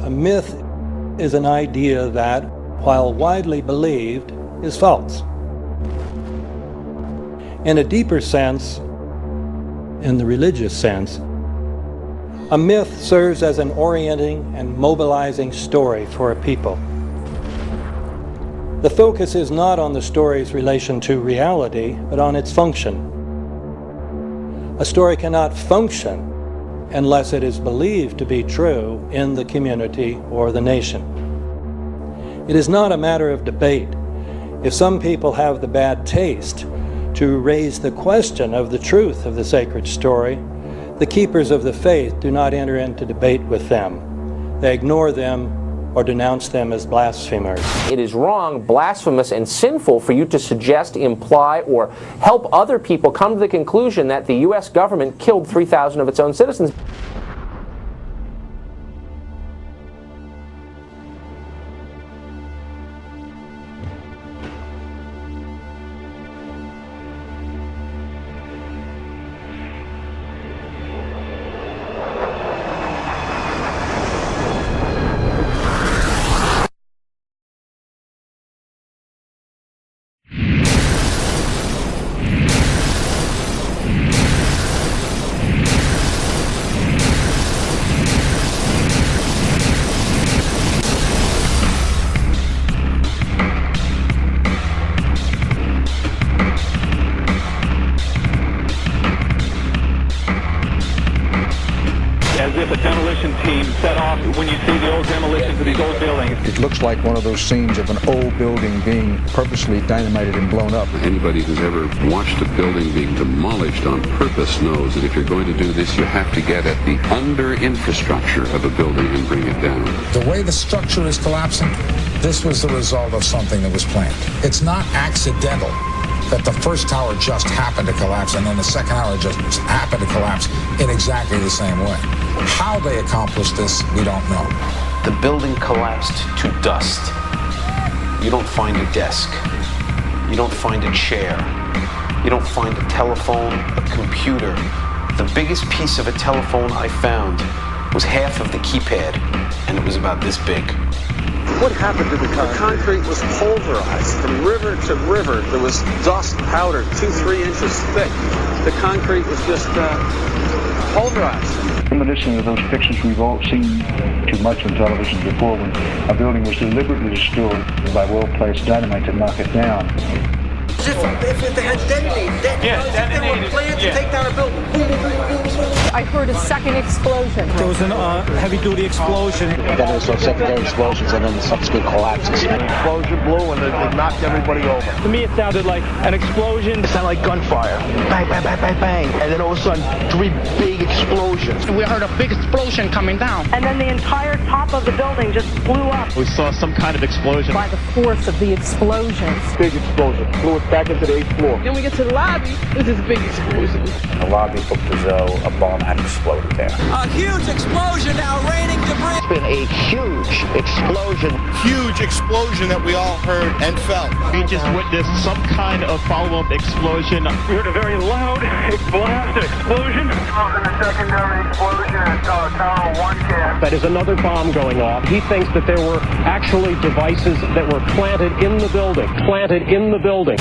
A myth is an idea that, while widely believed, is false. In a deeper sense, in the religious sense, a myth serves as an orienting and mobilizing story for a people. The focus is not on the story's relation to reality, but on its function. A story cannot function unless it is believed to be true in the community or the nation. It is not a matter of debate. If some people have the bad taste to raise the question of the truth of the sacred story, the keepers of the faith do not enter into debate with them. They ignore them or denounce them as blasphemers. It is wrong, blasphemous, and sinful for you to suggest, imply, or help other people come to the conclusion that the U.S. government killed 3,000 of its own citizens. As if a demolition team set off when you see the old demolitions of these old buildings. It looks like one of those scenes of an old building being purposely dynamited and blown up. Anybody who's ever watched a building being demolished on purpose knows that if you're going to do this, you have to get at the under-infrastructure of a building and bring it down. The way the structure is collapsing, this was the result of something that was planned. It's not accidental that the first tower just happened to collapse and then the second tower just happened to collapse in exactly the same way. How they accomplished this, we don't know. The building collapsed to dust. You don't find a desk. You don't find a chair. You don't find a telephone, a computer. The biggest piece of a telephone I found was half of the keypad, and it was about this big. What happened to the concrete? The concrete was pulverized from river to river. There was dust powder 2-3 inches thick. The concrete was just pulverized. Reminiscent of those pictures we've all seen too much on television before, when a building was deliberately destroyed by well-placed dynamite to knock it down. If they had detonated, they were planned to take down a building. Boom, boom, boom, boom. I heard a second explosion. There was a heavy-duty explosion. Then there was secondary explosions and then subsequent collapses. An explosion blew and it knocked everybody over. To me, it sounded like an explosion. It sounded like gunfire. Bang, bang, bang, bang, bang. And then all of a sudden, 3 big explosions. We heard a big explosion coming down. And then the entire top of the building just blew up. We saw some kind of explosion. By the force of the explosions. Big explosion. Blew it back into the 8th floor. Then we get to the lobby. This is a big explosion. The lobby looked as though a bomb had exploded there. A huge explosion now raining debris. It's been a huge explosion. Huge explosion that we all heard and felt. We just witnessed some kind of follow-up explosion. We heard a very loud blast, an explosion. And the secondary explosion at Tower 1 camp. That is another bomb going off. He thinks that there were actually devices that were planted in the building. Planted in the building.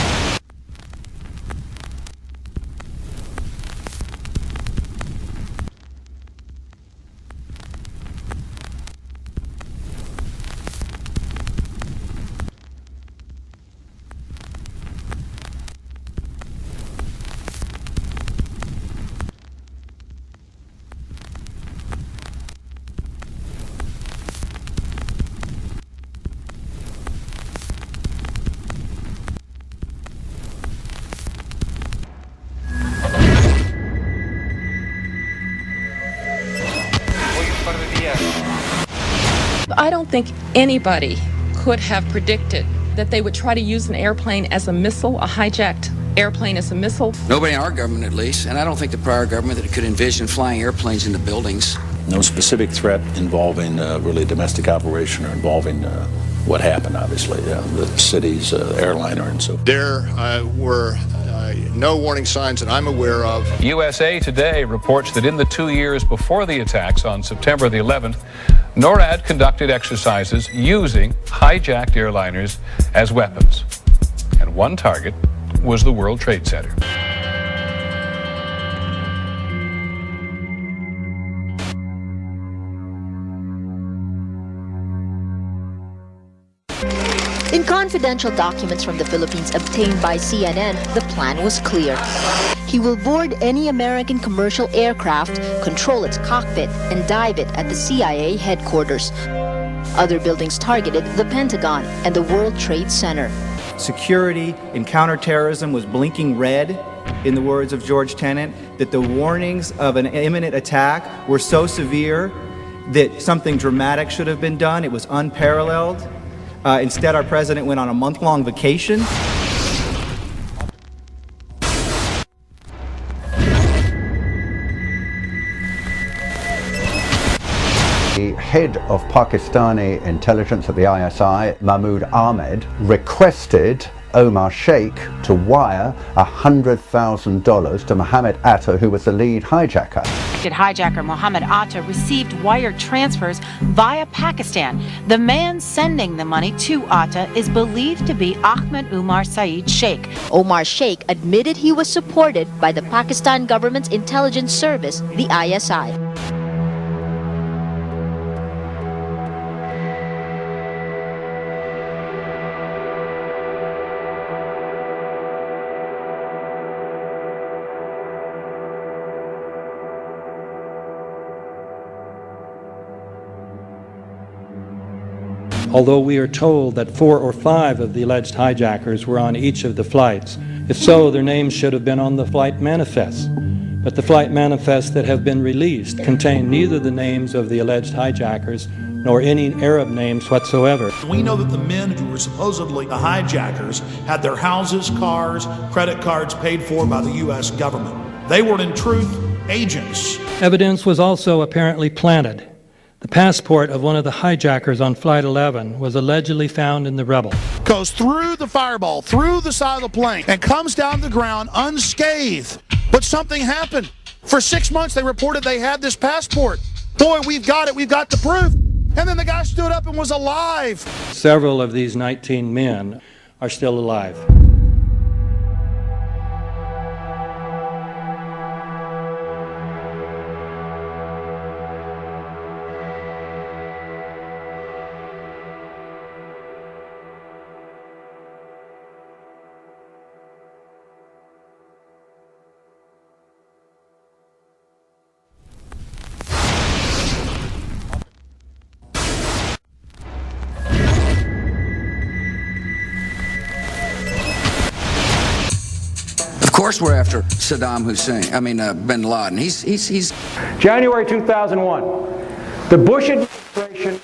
I don't think anybody could have predicted that they would try to use an airplane as a missile, a hijacked airplane as a missile. Nobody in our government, at least, and I don't think the prior government that could envision flying airplanes into buildings. No specific threat involving really a domestic operation or involving what happened, obviously, the city's airliner and so. There were no warning signs that I'm aware of. USA Today reports that in the 2 years before the attacks on September the 11th, NORAD conducted exercises using hijacked airliners as weapons. And one target was the World Trade Center. In confidential documents from the Philippines obtained by CNN, the plan was clear. He will board any American commercial aircraft, control its cockpit, and dive it at the CIA headquarters. Other buildings targeted the Pentagon and the World Trade Center. Security in counterterrorism was blinking red, in the words of George Tenet, that the warnings of an imminent attack were so severe that something dramatic should have been done. It was unparalleled. Instead, our president went on a month-long vacation. The head of Pakistani intelligence at the ISI, Mahmoud Ahmed, requested Omar Sheikh to wire $100,000 to Mohammed Atta, who was the lead hijacker. Hijacker Mohammed Atta received wire transfers via Pakistan. The man sending the money to Atta is believed to be Ahmed Umar Saeed Sheikh. Omar Sheikh admitted he was supported by the Pakistan government's intelligence service, the ISI. Although we are told that 4 or 5 of the alleged hijackers were on each of the flights. If so, their names should have been on the flight manifests. But the flight manifests that have been released contain neither the names of the alleged hijackers nor any Arab names whatsoever. We know that the men who were supposedly the hijackers had their houses, cars, credit cards paid for by the U.S. government. They were, in truth, agents. Evidence was also apparently planted. The passport of one of the hijackers on Flight 11 was allegedly found in the Rebel. Goes through the fireball, through the side of the plane, and comes down the ground unscathed. But something happened. For 6 months, they reported they had this passport. Boy, we've got it. We've got the proof. And then the guy stood up and was alive. Several of these 19 men are still alive. Of course we're after Saddam Hussein, bin Laden. He's January 2001, the Bush administration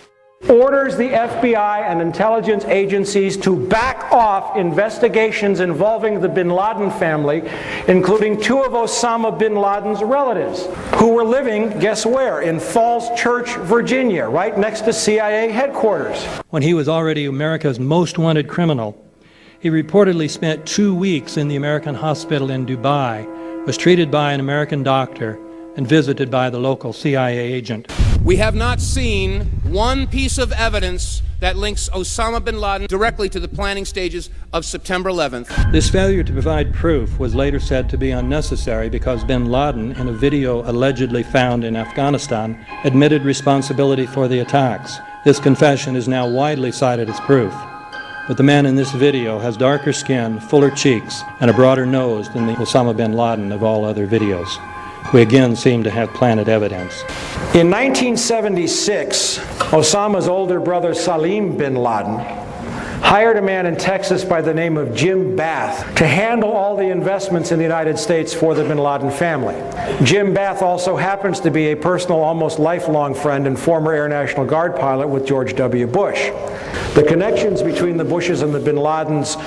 orders the FBI and intelligence agencies to back off investigations involving the bin Laden family, including 2 of Osama bin Laden's relatives, who were living, guess where, in Falls Church, Virginia, right next to CIA headquarters. When he was already America's most wanted criminal, he reportedly spent 2 weeks in the American hospital in Dubai, was treated by an American doctor, and visited by the local CIA agent. We have not seen one piece of evidence that links Osama bin Laden directly to the planning stages of September 11th. This failure to provide proof was later said to be unnecessary because bin Laden, in a video allegedly found in Afghanistan, admitted responsibility for the attacks. This confession is now widely cited as proof. But the man in this video has darker skin, fuller cheeks, and a broader nose than the Osama bin Laden of all other videos. We again seem to have planted evidence. In 1976, Osama's older brother Salim bin Laden hired a man in Texas by the name of Jim Bath to handle all the investments in the United States for the bin Laden family. Jim Bath also happens to be a personal, almost lifelong friend and former Air National Guard pilot with George W. Bush. The connections between the Bushes and the bin Ladens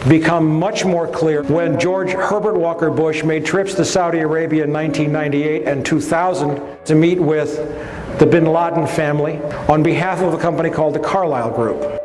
become much more clear when George Herbert Walker Bush made trips to Saudi Arabia in 1998 and 2000 to meet with the bin Laden family on behalf of a company called the Carlyle Group.